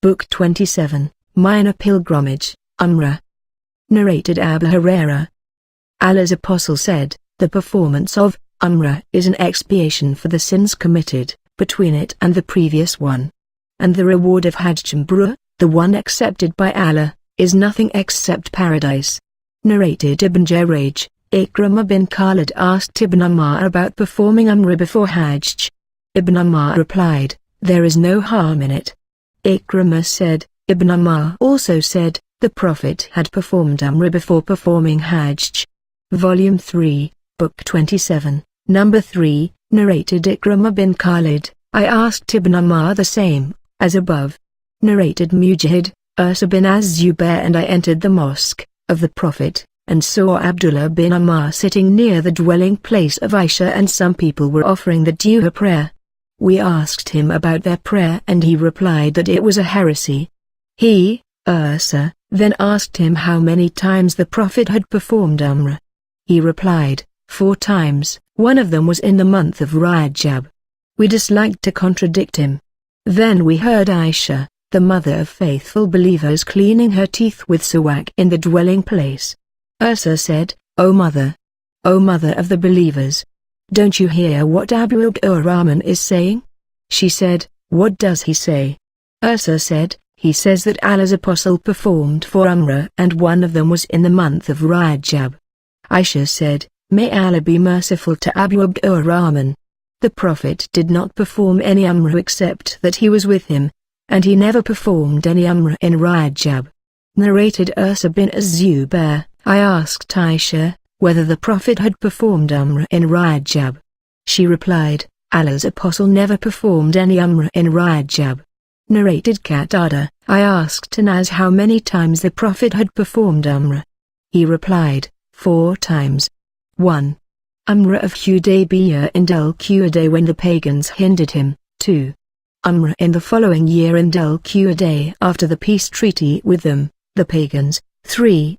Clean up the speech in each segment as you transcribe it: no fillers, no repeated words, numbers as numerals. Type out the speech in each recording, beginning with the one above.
Book 27, Minor Pilgramage Umra. Narrated Abu Hurairah. Allah's Apostle said, the performance of Umrah is an expiation for the sins committed between it and the previous one. And the reward of Hajj Umrah, the one accepted by Allah, is nothing except paradise. Narrated Ibn Jarraj. Ikramah bin Khalid asked Ibn Umar about performing Umrah before Hajj. Ibn Umar replied, there is no harm in it. Ikramah said, Ibn Umar also said, the Prophet had performed Umrah before performing Hajj. Volume 3, Book 27, Number 3, narrated Ikramah bin Khalid, I asked Ibn Umar the same, as above. Narrated Mujahid, Ursa bin Az-Zubair, and I entered the mosque of the Prophet, and saw Abdullah bin Umar sitting near the dwelling place of Aisha, and some people were offering the Duha prayer. We asked him about their prayer, and he replied that it was a heresy. He, Ursa, then asked him how many times the Prophet had performed Umrah. He replied, 4 times, one of them was in the month of Rajab. We disliked to contradict him. Then we heard Aisha, the mother of faithful believers, cleaning her teeth with siwak in the dwelling place. Ursa said, O mother of the believers, don't you hear what Abu Rahman is saying? She said, what does he say? Ursa said, he says that Allah's Apostle performed 4 Umrah and one of them was in the month of Rajab. Aisha said, may Allah be merciful to Abu Rahman. The Prophet did not perform any Umrah except that he was with him, and he never performed any Umrah in Rajab. Narrated Ursa bin Az-Zubair, I asked Aisha whether the Prophet had performed Umrah in Rajab. She replied, Allah's Apostle never performed any Umrah in Rajab. Narrated Qatada, I asked Anas how many times the Prophet had performed Umrah. He replied, 4 times. 1. Umrah of Hudaybiyah in Dhul-Qa'dah when the pagans hindered him. 2. Umrah in the following year in Dhul-Qa'dah after the peace treaty with them, the pagans. 3.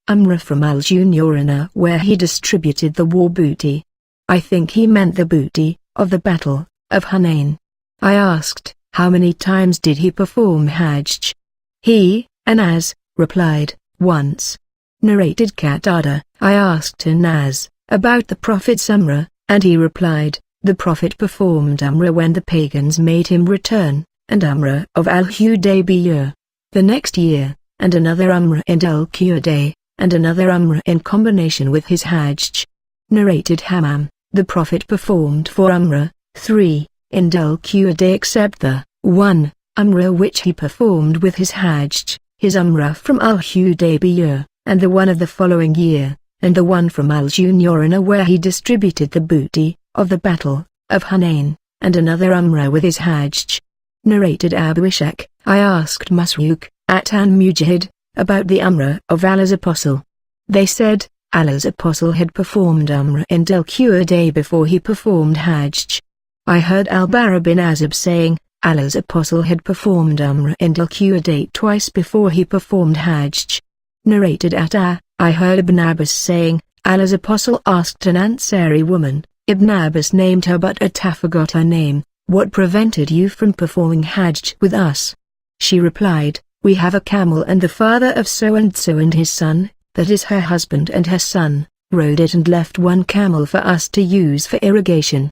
Umrah from Al-Junurana where he distributed the war booty. I think he meant the booty of the battle of Hunain. I asked, how many times did he perform Hajj? He, Anas, replied, once. Narrated Qatada, I asked Anas about the Prophet's Umrah, and he replied, the Prophet performed Umrah when the pagans made him return, and Umrah of Al-Hudaybiyah the next year, and another Umrah in Dhul-Qa'dah, and another Umrah in combination with his Hajj. Narrated Hammam, the Prophet performed 4 Umrah, 3, in Dhul-Qa'dah except the 1 Umrah which he performed with his Hajj, his Umrah from Al-Hudaybiyah, and the one of the following year, and the one from Al-Junurana where he distributed the booty of the battle of Hunain, and another Umrah with his Hajj. Narrated Abu Ishaq, I asked Masruq, Atan Mujahid, about the Umrah of Allah's Apostle. They said, Allah's Apostle had performed Umrah in Dhul-Qa'dah before he performed Hajj. I heard Al-Bara bin Azib saying, Allah's Apostle had performed Umrah in Dhul-Qa'dah twice before he performed Hajj. Narrated Atta, I heard Ibn Abbas saying, Allah's Apostle asked an Ansari woman, Ibn Abbas named her but Atta forgot her name, what prevented you from performing Hajj with us? She replied, we have a camel and the father of so-and-so and his son, that is her husband and her son, rode it and left 1 camel for us to use for irrigation.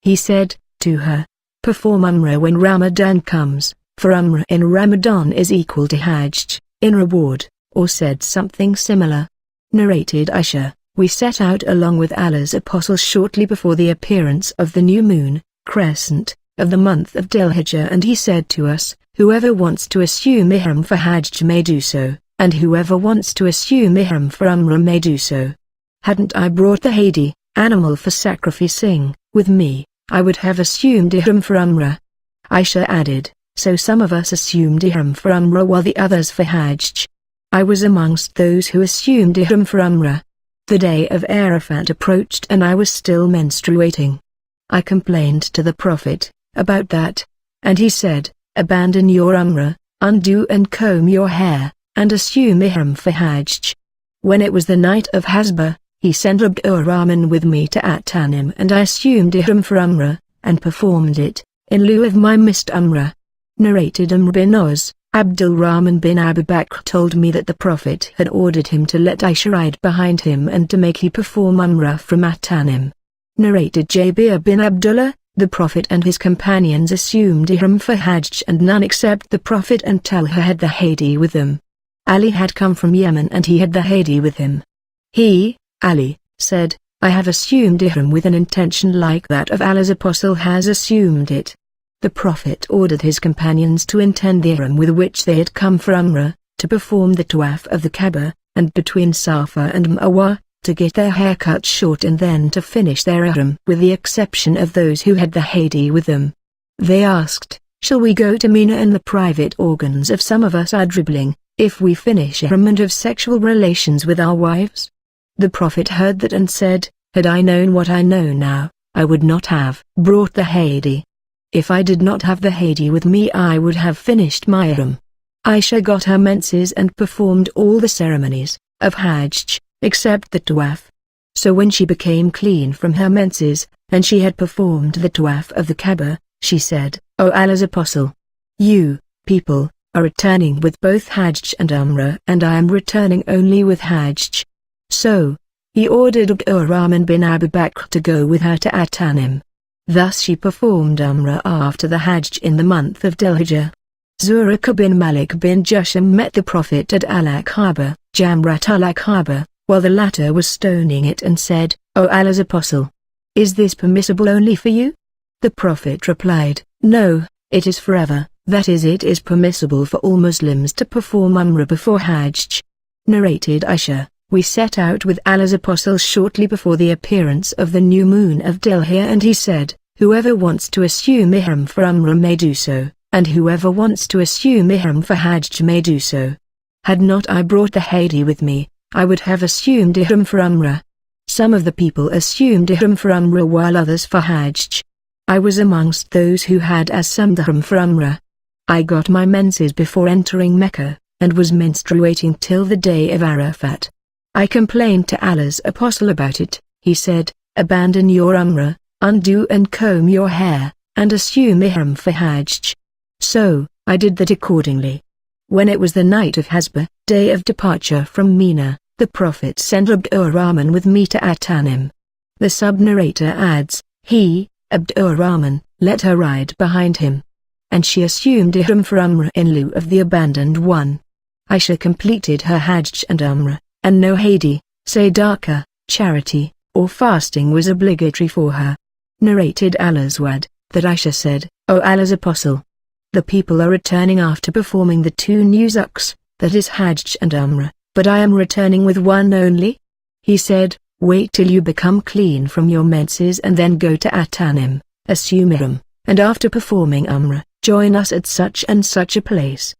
He said to her, perform Umrah when Ramadan comes, for Umrah in Ramadan is equal to Hajj, in reward, or said something similar. Narrated Aisha, we set out along with Allah's Apostle shortly before the appearance of the new moon, crescent, of the month of Dhul-Hijjah, and he said to us, whoever wants to assume ihram for Hajj may do so, and whoever wants to assume ihram for Umrah may do so. Hadn't I brought the hadi, animal for sacrificing, with me, I would have assumed ihram for Umrah. Aisha added, so some of us assumed ihram for Umrah while the others for Hajj. I was amongst those who assumed ihram for Umrah. The day of Arafat approached and I was still menstruating. I complained to the Prophet about that, and he said, abandon your Umrah, undo and comb your hair, and assume ihram for Hajj. When it was the night of Hasbah, he sent Abu Rahman with me to At-Tanim, and I assumed ihram for Umrah, and performed it, in lieu of my missed Umrah. Narrated Amr bin Oz, Abdulrahman bin Abu Bakr told me that the Prophet had ordered him to let Aisha ride behind him and to make he perform Umrah from At-Tanim. Narrated Jabir bin Abdullah, the Prophet and his companions assumed ihram for Hajj and none except the Prophet and Talha had the Hadi with them. Ali had come from Yemen and he had the Hadi with him. He, Ali, said, I have assumed ihram with an intention like that of Allah's apostle has assumed it. The Prophet ordered his companions to intend the ihram with which they had come for Umrah, to perform the tawaf of the Kaaba, and between Safa and Marwa, to get their hair cut short and then to finish their ihram with the exception of those who had the Hadi with them. They asked, shall we go to Mina and the private organs of some of us are dribbling, if we finish ihram and have sexual relations with our wives? The Prophet heard that and said, had I known what I know now, I would not have brought the Hadi. If I did not have the Hadi with me I would have finished my ihram. Aisha got her menses and performed all the ceremonies of Hajj, except the tawaf. So when she became clean from her menses, and she had performed the tawaf of the Kaaba, she said, O Allah's Apostle, you, people, are returning with both Hajj and Umrah and I am returning only with Hajj. So, he ordered Abdurrahman bin Abu Bakr to go with her to At-Tanim. Thus she performed Umrah after the Hajj in the month of Dhul-Hijjah. Zuraka bin Malik bin Jusham met the Prophet at Al-Aqaba, Jamrat al-Aqaba, while the latter was stoning it and said, O Allah's Apostle, is this permissible only for you? The Prophet replied, no, it is forever, that is it is permissible for all Muslims to perform Umrah before Hajj. Narrated Aisha, we set out with Allah's Apostle shortly before the appearance of the new moon of Dhul-Hijjah and he said, whoever wants to assume ihram for Umrah may do so, and whoever wants to assume ihram for Hajj may do so. Had not I brought the Hadi with me, I would have assumed ihram for Umrah. Some of the people assumed ihram for Umrah while others for Hajj. I was amongst those who had assumed ihram for Umrah. I got my menses before entering Mecca, and was menstruating till the day of Arafat. I complained to Allah's Apostle about it. He said, abandon your Umrah, undo and comb your hair, and assume ihram for Hajj. So, I did that accordingly. When it was the night of Hasba, day of departure from Mina, the Prophet sent Abdurrahman with me to At-Tanim. The sub-narrator adds, he, Abdurrahman, let her ride behind him. And she assumed ihram for Umrah in lieu of the abandoned one. Aisha completed her Hajj and Umrah, and no Hadi, sadaqah, charity, or fasting was obligatory for her. Narrated Al-Aswad, that Aisha said, O Allah's Apostle, the people are returning after performing the two nusuks, that is Hajj and Umrah, but I am returning with one only. He said, wait till you become clean from your menses and then go to At-Tanim, assume ihram, and after performing Umrah, join us at such and such a place.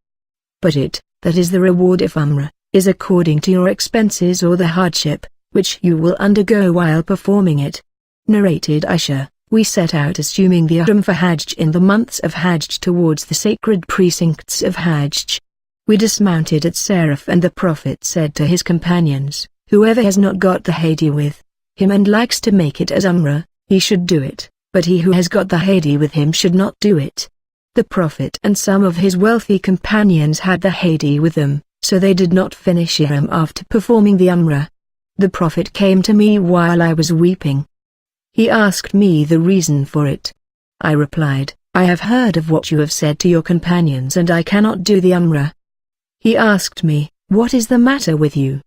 But it, that is the reward of Umrah, is according to your expenses or the hardship, which you will undergo while performing it. Narrated Aisha, we set out assuming the ihram for Hajj in the months of Hajj towards the sacred precincts of Hajj. We dismounted at Sarif and the Prophet said to his companions, whoever has not got the Hadi with him and likes to make it as Umrah, he should do it, but he who has got the Hadi with him should not do it. The Prophet and some of his wealthy companions had the Hadi with them, so they did not finish ihram after performing the Umrah. The Prophet came to me while I was weeping. He asked me the reason for it. I replied, I have heard of what you have said to your companions and I cannot do the Umrah. He asked me, what is the matter with you?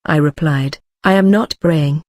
I replied, I am not praying.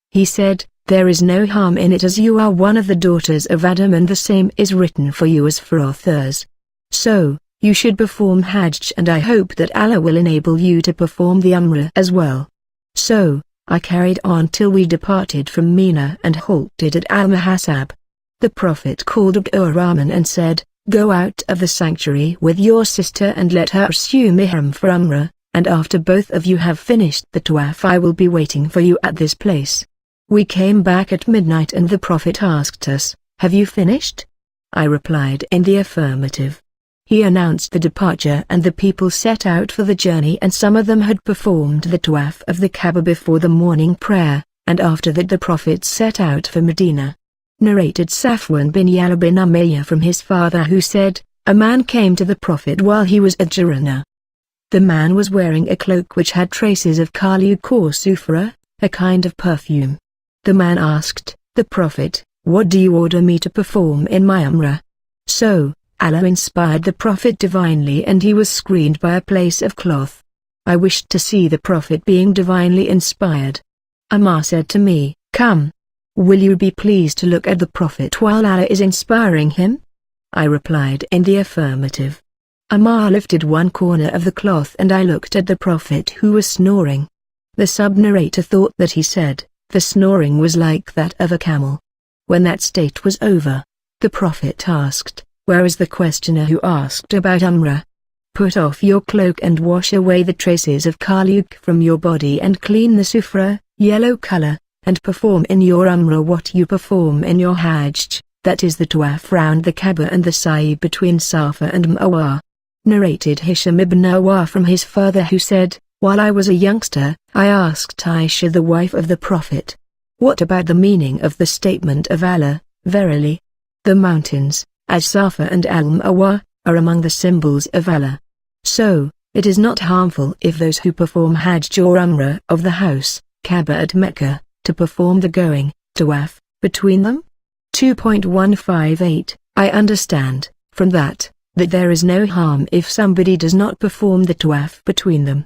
He said, there is no harm in it as you are one of the daughters of Adam and the same is written for you as for others. So, you should perform Hajj and I hope that Allah will enable you to perform the Umrah as well. So, I carried on till we departed from Mina and halted at Al-Muhassab. The Prophet called Abdurrahman and said, go out of the sanctuary with your sister and let her assume ihram for Umrah, and after both of you have finished the tawaf I will be waiting for you at this place. We came back at midnight and the Prophet asked us, have you finished? I replied in the affirmative. He announced the departure and the people set out for the journey and some of them had performed the tawaf of the Kaaba before the morning prayer, and after that the Prophet set out for Medina. Narrated Safwan bin Yala bin Umayyah from his father who said, a man came to the Prophet while he was at Jirana. The man was wearing a cloak which had traces of Kaliuk or Sufra, a kind of perfume. The man asked the Prophet, "What do you order me to perform in my Umrah?" So, Allah inspired the Prophet divinely and he was screened by a place of cloth. I wished to see the Prophet being divinely inspired. Ammar said to me, "Come. Will you be pleased to look at the Prophet while Allah is inspiring him?" I replied in the affirmative. Ammar lifted one corner of the cloth and I looked at the Prophet who was snoring. The sub-narrator thought that he said, the snoring was like that of a camel. When that state was over, the Prophet asked, "Where is the questioner who asked about Umrah? Put off your cloak and wash away the traces of Kaliuk from your body and clean the Sufra, yellow color, and perform in your Umrah what you perform in your Hajj, that is the Tawaf round the Kaaba and the Sa'i between Safa and Marwa." Narrated Hisham ibn Urwa from his father who said, "While I was a youngster, I asked Aisha the wife of the Prophet, 'What about the meaning of the statement of Allah, verily, the mountains, as Safa and Al-Marwa, are among the symbols of Allah. So, it is not harmful if those who perform Hajj or Umrah of the house, Kaaba at Mecca, to perform the going, Tawaf, between them?" 2.158 I understand, from that there is no harm if somebody does not perform the Tawaf between them.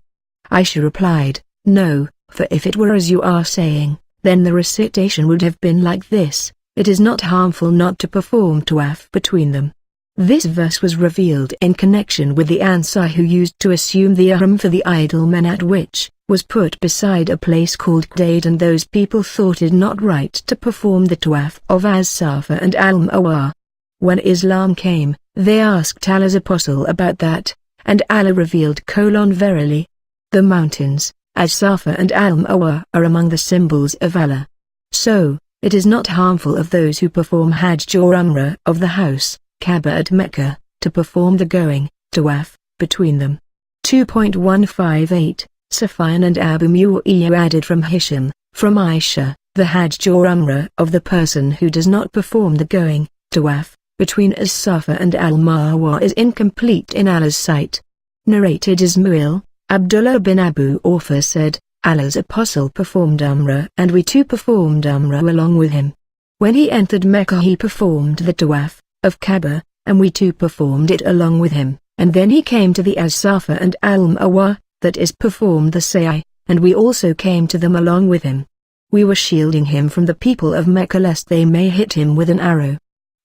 Aisha replied, "No, for if it were as you are saying, then the recitation would have been like this, 'It is not harmful not to perform Tawaf between them.'" This verse was revealed in connection with the Ansar who used to assume the ihram for the idol Manat, which was put beside a place called Qdaid, and those people thought it not right to perform the Tawaf of As-Safa and Al-Marwa. When Islam came, they asked Allah's apostle about that, and Allah revealed: "Verily, the mountains, as Safa and Al-Marwa, are among the symbols of Allah. So, it is not harmful of those who perform Hajj or Umrah of the house, Kaaba at Mecca, to perform the going, Tawaf, between them." 2.158 Sufyan and Abu Mu'awiyah added from Hisham, from Aisha, "The Hajj or Umrah of the person who does not perform the going, Tawaf, between As-Safa and Al-Marwa is incomplete in Allah's sight." Narrated Ismail, Abdullah bin Abu Awfa said, "Allah's apostle performed Umrah and we too performed Umrah along with him. When he entered Mecca he performed the Tawaf of Kaaba, and we too performed it along with him, and then he came to the As-Safa and Al-Marwa, that is performed the Sa'i, and we also came to them along with him. We were shielding him from the people of Mecca lest they may hit him with an arrow."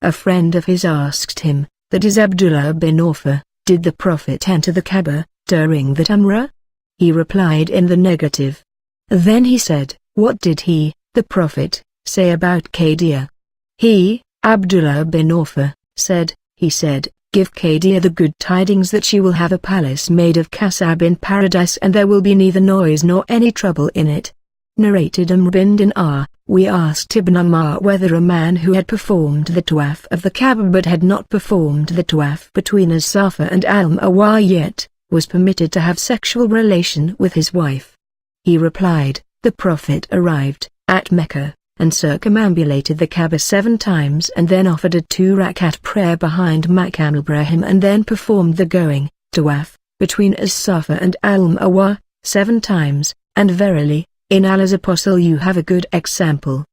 A friend of his asked him, that is Abdullah bin Awfa, "Did the Prophet enter the Kaaba during that Umrah?" He replied in the negative. Then he said, "What did he, the Prophet, say about Qadiyah?" He, Abdullah bin Awfa, said, "He said, 'Give Qadiyah the good tidings that she will have a palace made of kasab in paradise and there will be neither noise nor any trouble in it.'" Narrated Amr bin Dinar, "We asked Ibn Ammar whether a man who had performed the Tawaf of the Kaaba but had not performed the Tawaf between As-Safa and Al-Marwa yet, was permitted to have sexual relation with his wife. He replied, "The Prophet arrived at Mecca, and circumambulated the Kaaba 7 times and then offered a 2-rakat prayer behind Maqam Ibrahim and then performed the going, Tawaf, between As-Safa and Al-Marwa, 7 times, and verily, in Allah's apostle you have a good example."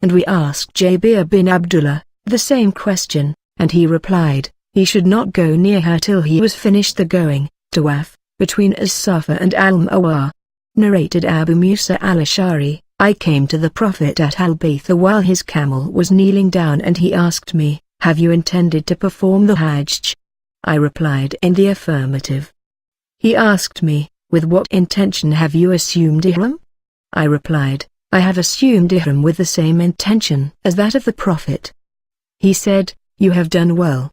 And we asked Jabir bin Abdullah the same question, and he replied, he should not go near her till he was finished the going, Tawaf, between As-Safa and Al-Marwa. Narrated Abu Musa al-Ash'ari, "I came to the Prophet at Al-Baytha while his camel was kneeling down and he asked me, 'Have you intended to perform the Hajj?' I replied in the affirmative. He asked me, 'With what intention have you assumed ihram?' I replied, 'I have assumed ihram with the same intention as that of the Prophet.' He said, 'You have done well.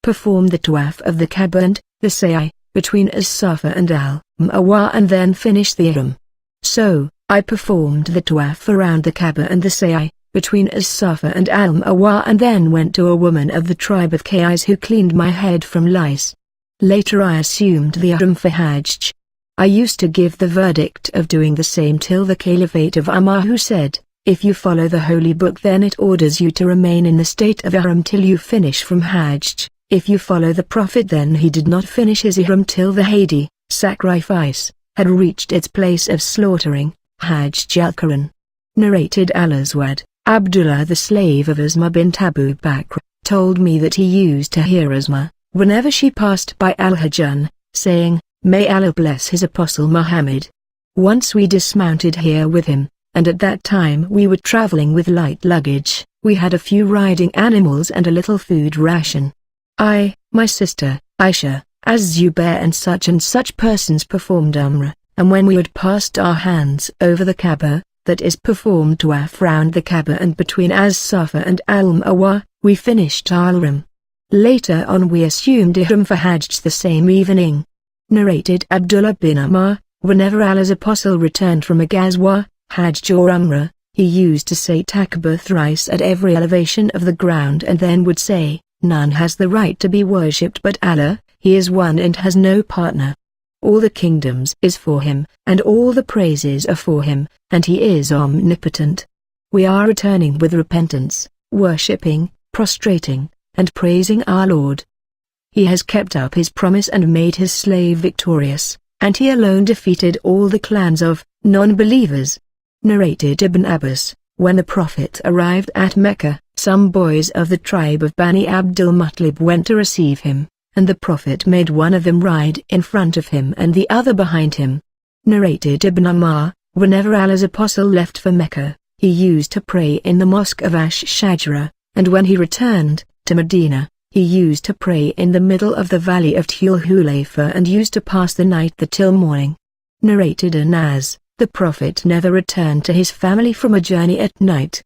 Perform the Tawaf of the Kaaba and the Sa'i, between As-Safa and Al-Marwa and then finish the ihram.' So, I performed the Tawaf around the Kaaba and the Sa'i, between As-Safa and Al-Marwa and then went to a woman of the tribe of Qais who cleaned my head from lice. Later I assumed the ihram for Hajj. I used to give the verdict of doing the same till the caliphate of Umar, who said, 'If you follow the holy book then it orders you to remain in the state of ihram till you finish from Hajj, if you follow the Prophet, then he did not finish his ihram till the Hadi, sacrifice, had reached its place of slaughtering, Hajj al-Quran. Narrated Al-Aswad, Abdullah the slave of Isma bint Abu Bakr, told me that he used to hear Isma, whenever she passed by Al-Hajjun, saying, "May Allah bless his apostle Muhammad." Once we dismounted here with him, and at that time we were traveling with light luggage. We had a few riding animals and a little food ration. I, my sister, Aisha, Az-Zubair and such persons performed Umrah, and when we had passed our hands over the Kaaba, that is performed tawaf round the Kaaba and between Az-Safa and Al-Marwa, we finished our ihram. Later on we assumed ihram for Hajj the same evening. Narrated Abdullah bin Umar, whenever Allah's apostle returned from a Ghazwa, Hajj or Umrah, he used to say takbir thrice at every elevation of the ground and then would say, "None has the right to be worshipped but Allah, he is one and has no partner. All the kingdoms is for him, and all the praises are for him, and he is omnipotent." We are returning with repentance, worshipping, prostrating, and praising our Lord. He has kept up his promise and made his slave victorious, and he alone defeated all the clans of non-believers. Narrated Ibn Abbas, when the Prophet arrived at Mecca, some boys of the tribe of Bani Abdul Muttalib went to receive him, and the Prophet made one of them ride in front of him and the other behind him. Narrated Ibn Umar, whenever Allah's apostle left for Mecca, he used to pray in the mosque of Ash-Shajara, and when he returned to Medina, he used to pray in the middle of the valley of Tul Hulayfa and used to pass the night there till morning. Narrated Anas, the Prophet never returned to his family from a journey at night.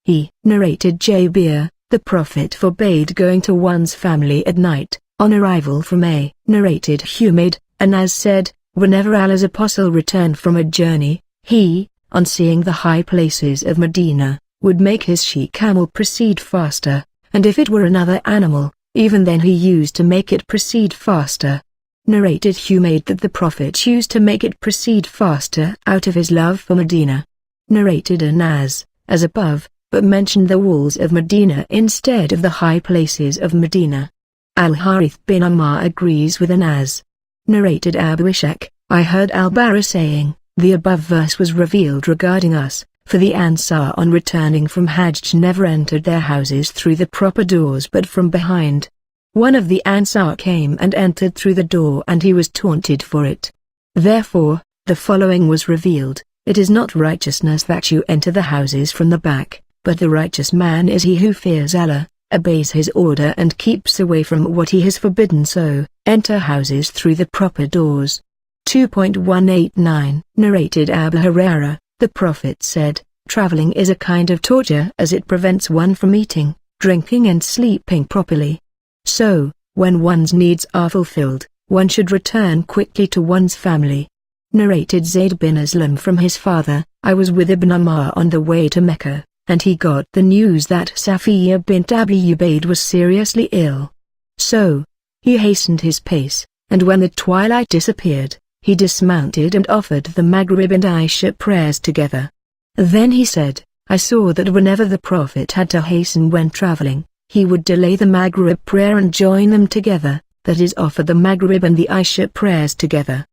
He narrated Jabir, the Prophet forbade going to one's family at night, on arrival from a narrated Humayd, Anas said, whenever Allah's apostle returned from a journey, he, on seeing the high places of Medina, would make his she-camel proceed faster, and if it were another animal, even then he used to make it proceed faster. Narrated Humayd that the Prophet used to make it proceed faster out of his love for Medina. Narrated Anas, as above, but mentioned the walls of Medina instead of the high places of Medina. Al-Harith bin Umar agrees with Anas. Narrated Abu Ishaq, I heard Al-Bara saying, the above verse was revealed regarding us, for the Ansar on returning from Hajj never entered their houses through the proper doors but from behind. One of the Ansar came and entered through the door and he was taunted for it. Therefore, the following was revealed, it is not righteousness that you enter the houses from the back, but the righteous man is he who fears Allah, obeys his order and keeps away from what he has forbidden, so enter houses through the proper doors. 2.189 Narrated Abu Hurairah, the Prophet said, traveling is a kind of torture as it prevents one from eating, drinking and sleeping properly. So, when one's needs are fulfilled, one should return quickly to one's family. Narrated Zayd bin Aslam from his father, I was with Ibn Umar on the way to Mecca, and he got the news that Safiya bint Abi Ubaid was seriously ill. So, he hastened his pace, and when the twilight disappeared, he dismounted and offered the Maghrib and Isha prayers together. Then he said, I saw that whenever the Prophet had to hasten when traveling, he would delay the Maghrib prayer and join them together, that is offer the Maghrib and the Isha prayers together.